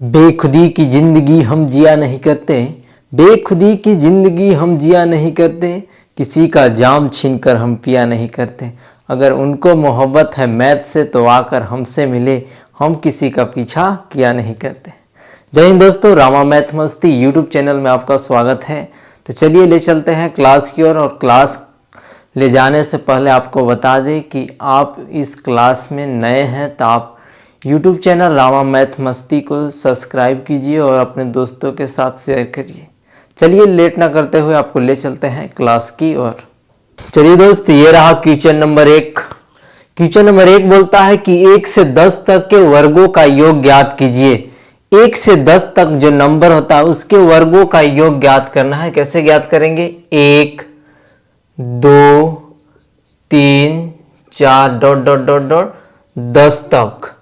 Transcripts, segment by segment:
बेखुदी की जिंदगी हम जिया नहीं करते, बेखुदी की जिंदगी हम जिया नहीं करते, किसी का जाम छीनकर हम पिया नहीं करते। अगर उनको मोहब्बत है मैथ से तो आकर हमसे मिले, हम किसी का पीछा किया नहीं करते। जय हिंद दोस्तों, रामा मैथ मस्ती यूट्यूब चैनल में आपका स्वागत है। तो चलिए ले चलते हैं क्लास की ओर। और क्लास ले जाने से पहले आपको बता दें कि आप इस क्लास में नए हैं तो आप YouTube चैनल रामा मैथ मस्ती को सब्सक्राइब कीजिए और अपने दोस्तों के साथ शेयर करिए। चलिए लेट ना करते हुए आपको ले चलते हैं क्लास की ओर। चलिए दोस्त, ये रहा क्वेश्चन नंबर 1। क्वेश्चन नंबर 1 बोलता है कि 1 से 10 तक के वर्गों का योग ज्ञात कीजिए। 1 से 10 तक जो नंबर होता है उसके वर्गों का योग ज्ञात करना है। कैसे ज्ञात करेंगे? 1 2 3 4 डॉट डॉट डॉट डॉट 10 तक।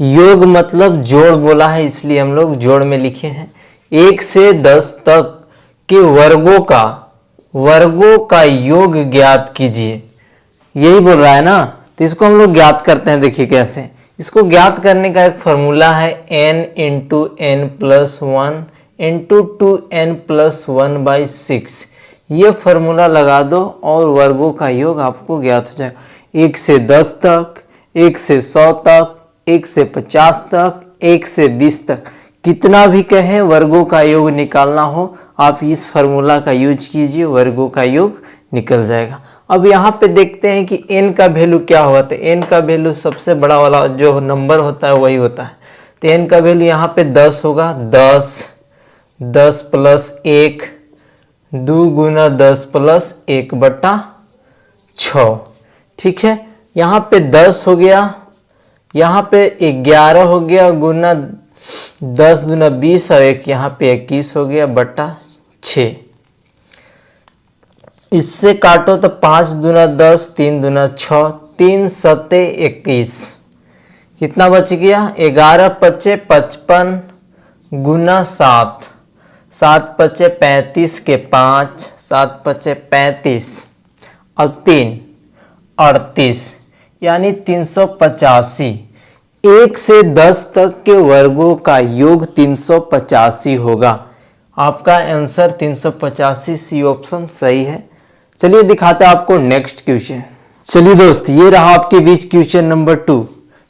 योग मतलब जोड़ बोला है, इसलिए हम लोग जोड़ में लिखे हैं। 1 से 10 तक के वर्गों का योग ज्ञात कीजिए, यही बोल रहा है ना। तो इसको हम लोग ज्ञात करते हैं। देखिए कैसे इसको ज्ञात करने का एक फॉर्मूला है, n into n plus 1 into 2n plus 1/6। ये फॉर्मूला लगा दो और वर्गों का योग आपको ज्ञात हो जाएगा। 1 से 10 तक, 1 से 100 तक, 1 से 50 तक, 1 से 20 तक, कितना भी कहें वर्गों का योग निकालना हो आप इस फॉर्मूला का यूज कीजिए, वर्गों का योग निकल जाएगा। अब यहाँ पे देखते हैं कि n का वैल्यू क्या होगा। तो n का वैल्यू सबसे बड़ा वाला जो नंबर होता है वही होता है। तो n का वैल्यू यहाँ पे 10 होगा। 10 प्लस 1 2 गुना 10 प्लस 1/6। ठीक है, यहाँ पे 10 हो गया, यहाँ पे 11 हो गया गुना 10 दूना 20 और एक यहाँ पे 21 हो गया बटा 6। इससे काटो तो 5 दूना 10, 3 दूना 6, 3 सत्ते 21। कितना बच गया? 11 पचे 55 गुना 7, 7 पचे 35 के 5, 7 पचे 35 और 3 38, यानी 385। 1 से 10 तक के वर्गों का योग 385 होगा। आपका आंसर 385 सी ऑप्शन सही है। चलिए दिखाते हैं आपको नेक्स्ट क्वेश्चन। चलिए दोस्त, ये रहा आपके बीच क्वेश्चन नंबर 2।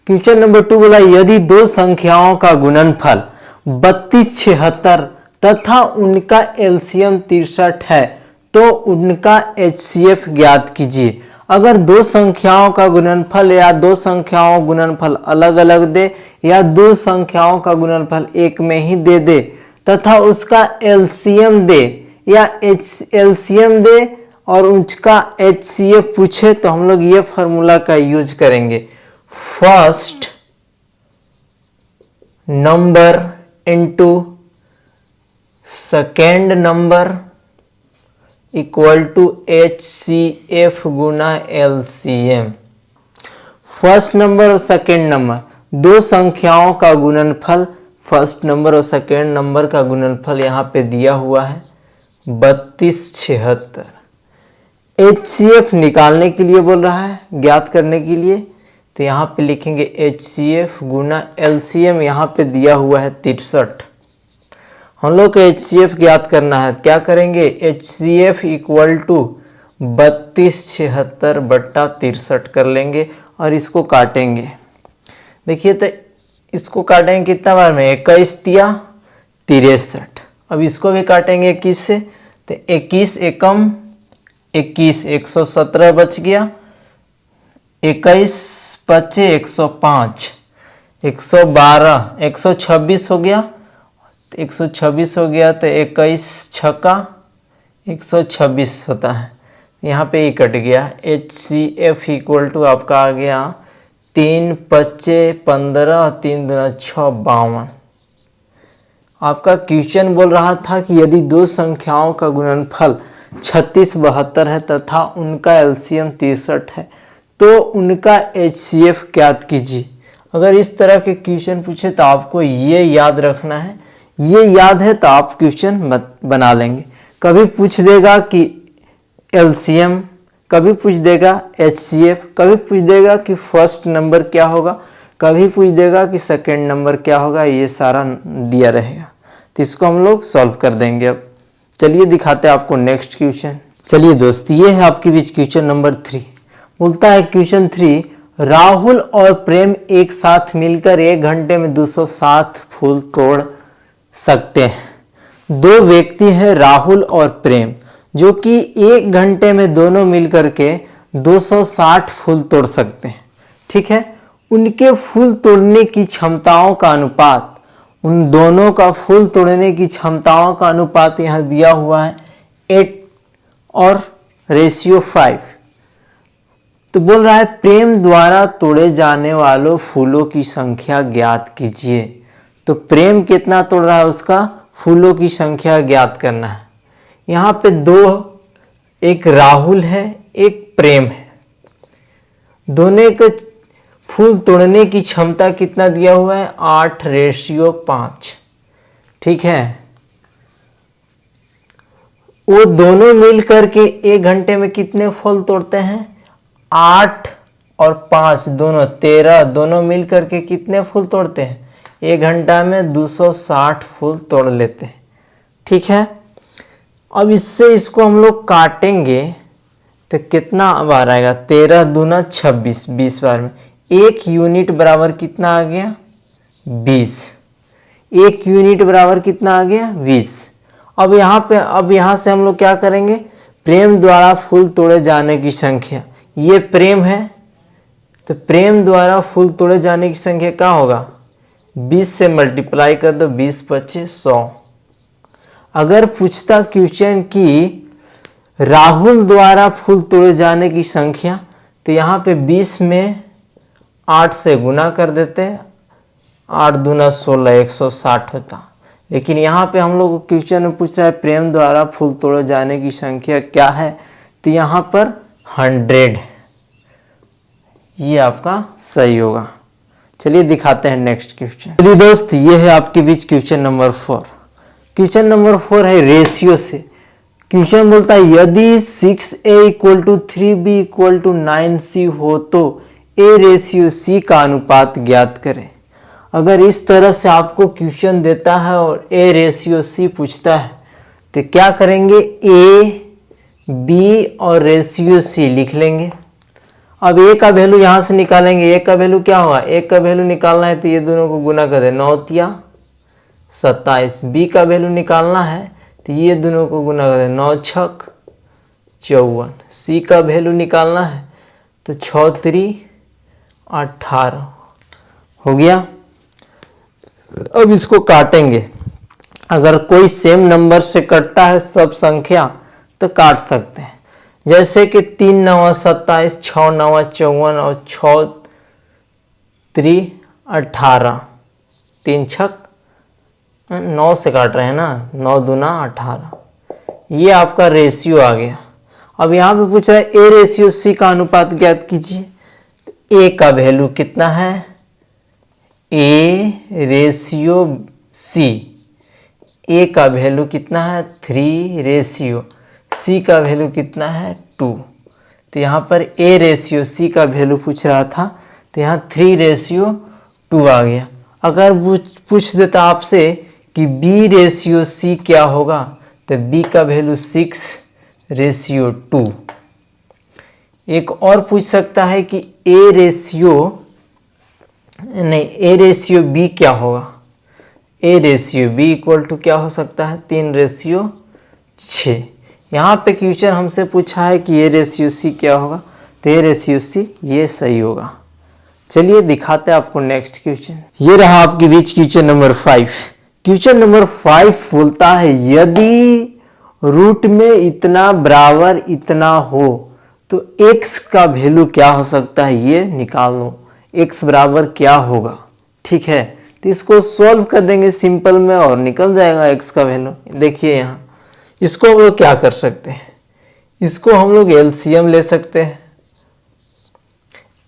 क्वेश्चन नंबर 2 बोला यदि दो संख्याओं का गुणनफल 32 76 तथा उनका एलसीएम 63 है तो उनका एचसीएफ ज्ञात कीजिए। अगर दो संख्याओं का गुणनफल या दो संख्याओं गुणनफल अलग अलग दे या दो संख्याओं का गुणनफल एक में ही दे दे तथा उसका एलसीएम दे या एलसीएम दे और उसका एचसीएफ पूछे तो हम लोग ये फॉर्मूला का यूज करेंगे। First number into second number equal to HCF गुना एलसीएम। फर्स्ट नंबर और सेकेंड नंबर दो संख्याओं का गुणनफल, फर्स्ट नंबर और सेकेंड नंबर का गुणनफल यहाँ पे दिया हुआ है 32 76। एचसीएफ निकालने के लिए बोल रहा है, ज्ञात करने के लिए। तो यहाँ पे लिखेंगे एचसीएफ गुना एलसीएम, यहाँ पे दिया हुआ है 63। हम लोग को एचसीएफ ज्ञात करना है। क्या करेंगे? एचसीएफ इक्वल टू 32 76 बट्टा 63 कर लेंगे और इसको काटेंगे। देखिए तो इसको काटेंगे कितना बार में? 21 तिया 63। अब इसको भी काटेंगे 21 से, तो 21 एकम 21, 117 बच गया। 21 पचे 105, 112, 126 हो गया। 126 हो गया तो 21 छक्का 126 होता है। यहाँ पे ही कट गया। एचसीएफ इक्वल टू आपका आ गया 3 पच्चे 15, 3 दूना 6 52। आपका क्वेश्चन बोल रहा था कि यदि दो संख्याओं का गुणनफल 36 72 है तथा उनका एलसीएम 63 है तो उनका एचसीएफ ज्ञात कीजिए। अगर इस तरह के क्वेश्चन पूछे तो आपको ये याद रखना है। ये याद है तो आप क्वेश्चन बना लेंगे। कभी पूछ देगा कि एलसीएम, कभी पूछ देगा एचसीएफ, कभी पूछ देगा कि फर्स्ट नंबर क्या होगा, कभी पूछ देगा कि सेकंड नंबर क्या होगा, ये सारा दिया रहेगा, तो इसको हम लोग सॉल्व कर देंगे। अब चलिए दिखाते हैं आपको नेक्स्ट क्वेश्चन। चलिए दोस्त, ये है आपके बीच क्वेश्चन नंबर 3। बोलता है क्वेश्चन 3, राहुल और प्रेम एक साथ मिलकर 1 घंटे में 260 फूल तोड़ सकते हैं। दो व्यक्ति हैं राहुल और प्रेम, जो कि 1 घंटे में दोनों मिलकर के 260 फूल तोड़ सकते हैं। ठीक है, उनके फूल तोड़ने की क्षमताओं का अनुपात, उन दोनों का फूल तोड़ने की क्षमताओं का अनुपात यहाँ दिया हुआ है 8 और रेशियो 5। तो बोल रहा है प्रेम द्वारा तोड़े जाने वालों फूलों की संख्या ज्ञात कीजिए। तो प्रेम कितना तोड़ रहा है, उसका फूलों की संख्या ज्ञात करना है। यहाँ पे दो, एक राहुल है एक प्रेम है, दोनों के फूल तोड़ने की क्षमता कितना दिया हुआ है 8:5। ठीक है, वो दोनों मिल करके 1 घंटे में कितने फूल तोड़ते हैं 8 और 5 दोनों 13, दोनों मिल करके कितने फूल तोड़ते हैं 1 घंटा में 260 फूल तोड़ लेते हैं। ठीक है, अब इससे इसको हम लोग काटेंगे तो कितना बार आएगा 13 दूना 26, 20 बार में 1 यूनिट बराबर कितना आ गया 20। 1 यूनिट बराबर कितना आ गया 20। अब यहाँ से हम लोग क्या करेंगे, प्रेम द्वारा फूल तोड़े जाने की संख्या, ये प्रेम है तो प्रेम द्वारा फूल तोड़े जाने की संख्या क्या होगा 20 से मल्टीप्लाई कर दो, 20 25 100। अगर पूछता क्वेश्चन की राहुल द्वारा फूल तोड़े जाने की संख्या, तो यहाँ पे 20 में 8 से गुना कर देते, 8 दूना 16 160 होता। लेकिन यहाँ पे हम लोग को क्वेश्चन में पूछ रहा है प्रेम द्वारा फूल तोड़े जाने की संख्या क्या है, तो यहाँ पर 100, ये आपका सही होगा। चलिए दिखाते हैं नेक्स्ट क्वेश्चन। चलिए दोस्त, ये है आपके बीच क्वेश्चन नंबर 4। क्वेश्चन नंबर 4 है रेशियो से। क्वेश्चन बोलता है यदि 6a = 3b = 9c हो तो a रेशियो c का अनुपात ज्ञात करें। अगर इस तरह से आपको क्वेश्चन देता है और a रेशियो c पूछता है तो क्या करेंगे, a b और रेशियो c लिख लेंगे। अब a का वैल्यू यहाँ से निकालेंगे, a का वैल्यू क्या होगा, a का वैल्यू निकालना है तो ये दोनों को गुना कर दे, 9 तिया 27। b का वैल्यू निकालना है तो ये दोनों को गुना कर दे, 9 छक 54। c का वैल्यू निकालना है तो 6 3 18 हो गया। अब इसको काटेंगे, अगर कोई सेम नंबर से कटता है सब संख्या तो काट सकते हैं। जैसे कि 3 9 27, 6 9 54 और 6 3 18, 3 छक 9 से काट रहे हैं ना, 9 दूना 18, ये आपका रेशियो आ गया। अब यहाँ पे पूछ रहा है ए रेशियो सी का अनुपात ज्ञात कीजिए। ए का वैल्यू कितना है, ए रेशियो सी, ए का वैल्यू कितना है 3 रेशियो सी का वैल्यू कितना है 2। तो यहाँ पर ए रेशियो सी का वैल्यू पूछ रहा था तो यहाँ 3 रेशियो 2 आ गया। अगर पूछ देता आपसे कि बी रेशियो सी क्या होगा, तो बी का वैल्यू 6 रेशियो 2। एक और पूछ सकता है कि ए रेशियो बी क्या होगा, A ratio B equal to क्या हो सकता है 3 रेशियो 6। यहाँ पे क्वेश्चन हमसे पूछा है कि ए रेशियो सी क्या होगा, तो ए रेशियो सी ये सही होगा। चलिए दिखाते हैं आपको नेक्स्ट क्वेश्चन। ये रहा आपके बीच क्वेश्चन नंबर 5। क्वेश्चन नंबर 5 बोलता है यदि रूट में इतना बराबर इतना हो तो x का वैल्यू क्या हो सकता है, ये निकाल लो x बराबर क्या होगा। ठीक है, तो इसको सॉल्व कर देंगे सिंपल में और निकल जाएगा x का वैल्यू। देखिए यहाँ इसको हम लोग क्या कर सकते हैं, इसको हम लोग एलसीएम ले सकते हैं।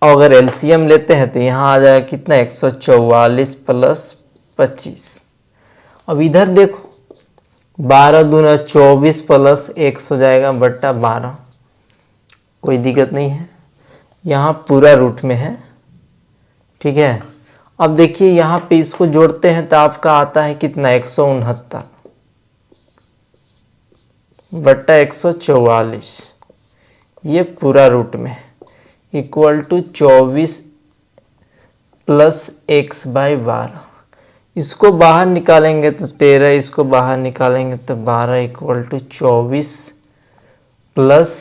और अगर एलसीएम लेते हैं तो यहाँ आ जाएगा कितना 144 + 25। अब इधर देखो 12 दूना 24 + x हो जाएगा बट्टा 12, कोई दिक्कत नहीं है, यहाँ पूरा रूट में है। ठीक है, अब देखिए यहाँ पे इसको जोड़ते हैं तो आपका आता है कितना 169 बट्टा 144, ये पूरा रूट में equal to 24 plus x by 12। इसको बाहर निकालेंगे तो 13, इसको बाहर निकालेंगे तो 12 equal to 24 plus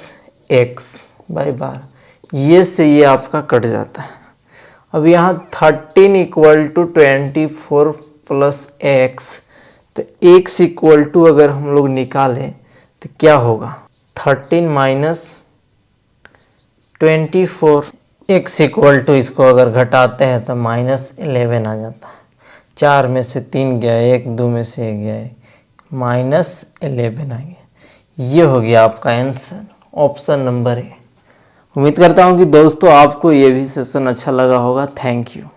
x by 12। ये से ये आपका कट जाता है। अब यहाँ 13 इक्वल टू 24 प्लस x, तो x इक्वल टू अगर हम लोग निकालें तो क्या होगा 13 माइनस 24, x इक्वल टू इसको अगर घटाते हैं तो माइनस 11 आ जाता है। 4 में से 3 गया, 1 2 में से 1 गया, माइनस 11 आ गया। ये हो गया आपका आंसर, ऑप्शन नंबर ए। उम्मीद करता हूँ कि दोस्तों आपको ये भी सेशन अच्छा लगा होगा। Thank you.